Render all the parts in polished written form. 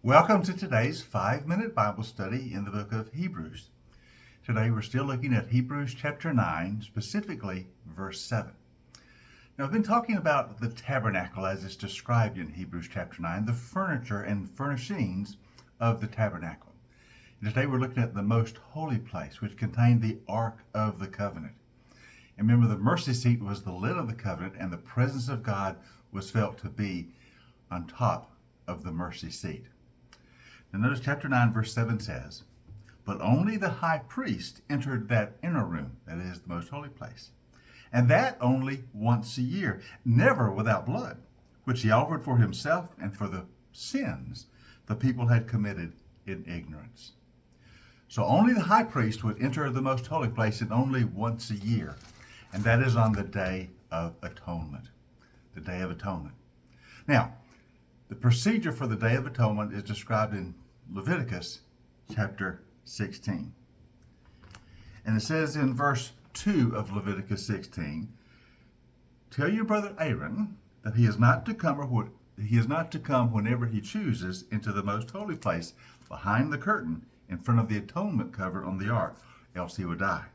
Welcome to today's 5-minute Bible study in the book of Hebrews. Today we're still looking at Hebrews chapter 9, specifically verse 7. Now I've been talking about the tabernacle as it's described in Hebrews chapter 9, the furniture and furnishings of the tabernacle. And today we're looking at the most holy place, which contained the Ark of the Covenant. And remember, the mercy seat was the lid of the covenant, and the presence of God was felt to be on top of the mercy seat. Now notice chapter 9 verse 7 says, "But only the high priest entered that inner room," that is, the most holy place, "and that only once a year, never without blood, which he offered for himself and for the sins the people had committed in ignorance." So only the high priest would enter the most holy place, and only once a year, and that is on the Day of Atonement. The Day of Atonement. Now, the procedure for the Day of Atonement is described in Leviticus chapter 16. And it says in verse 2 of Leviticus 16, "Tell your brother Aaron that he is not to come whenever he chooses into the most holy place behind the curtain in front of the atonement cover on the ark, else he will die.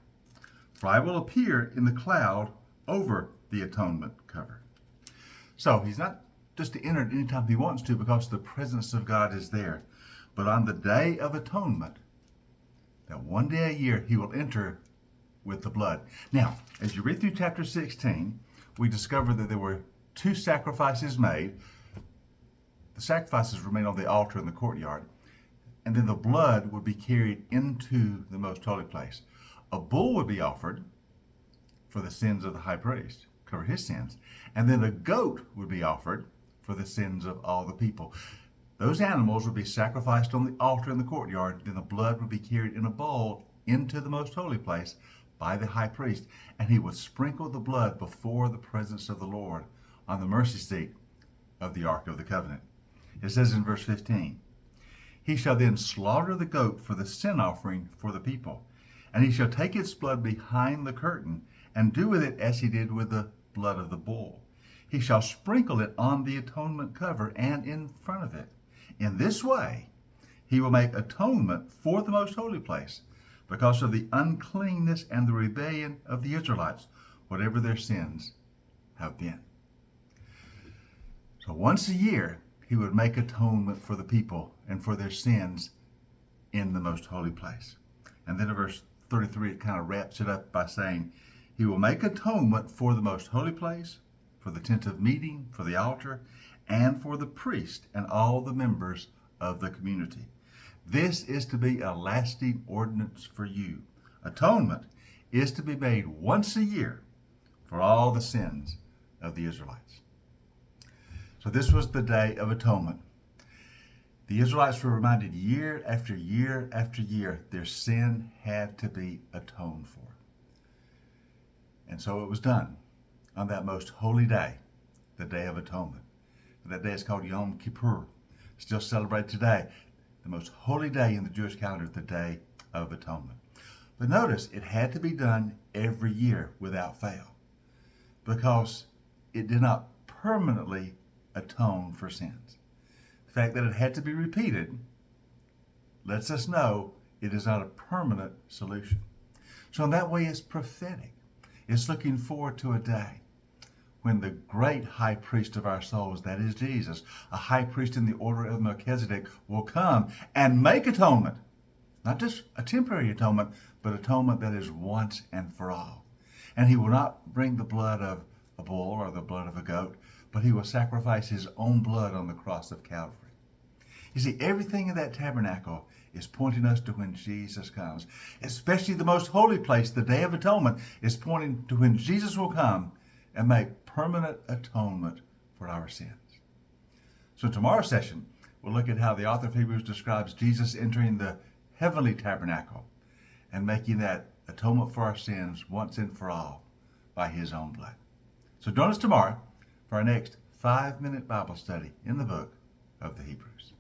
For I will appear in the cloud over the atonement cover." So he's not just to enter it anytime he wants to, because the presence of God is there. But on the Day of Atonement, that one day a year, he will enter with the blood. Now, as you read through chapter 16, we discover that there were two sacrifices made. The sacrifices remain on the altar in the courtyard, and then the blood would be carried into the most holy place. A bull would be offered for the sins of the high priest, cover his sins, and then a goat would be offered for the sins of all the people. Those animals would be sacrificed on the altar in the courtyard, then the blood would be carried in a bowl into the most holy place by the high priest, and he would sprinkle the blood before the presence of the Lord on the mercy seat of the Ark of the Covenant. It says in verse 15, "He shall then slaughter the goat for the sin offering for the people, and he shall take its blood behind the curtain and do with it as he did with the blood of the bull. He shall sprinkle it on the atonement cover and in front of it. In this way, he will make atonement for the most holy place because of the uncleanness and the rebellion of the Israelites, whatever their sins have been." So once a year, he would make atonement for the people and for their sins in the most holy place. And then in verse 33, it kind of wraps it up by saying, "He will make atonement for the most holy place, for the tent of meeting, for the altar, and for the priest and all the members of the community. This is to be a lasting ordinance for you. Atonement is to be made once a year for all the sins of the Israelites." So this was the Day of Atonement. The Israelites were reminded year after year after year their sin had to be atoned for. And so it was done on that most holy day, the Day of Atonement. And that day is called Yom Kippur, still celebrated today, the most holy day in the Jewish calendar, the Day of Atonement. But notice, it had to be done every year without fail, because it did not permanently atone for sins. The fact that it had to be repeated lets us know it is not a permanent solution. So in that way, it's prophetic. It's looking forward to a day when the great high priest of our souls, that is Jesus, a high priest in the order of Melchizedek, will come and make atonement. Not just a temporary atonement, but atonement that is once and for all. And he will not bring the blood of a bull or the blood of a goat, but he will sacrifice his own blood on the cross of Calvary. You see, everything in that tabernacle is pointing us to when Jesus comes. Especially the most holy place, the Day of Atonement, is pointing to when Jesus will come and make permanent atonement for our sins. So in tomorrow's session, we'll look at how the author of Hebrews describes Jesus entering the heavenly tabernacle and making that atonement for our sins once and for all by his own blood. So join us tomorrow for our next 5-minute Bible study in the book of the Hebrews.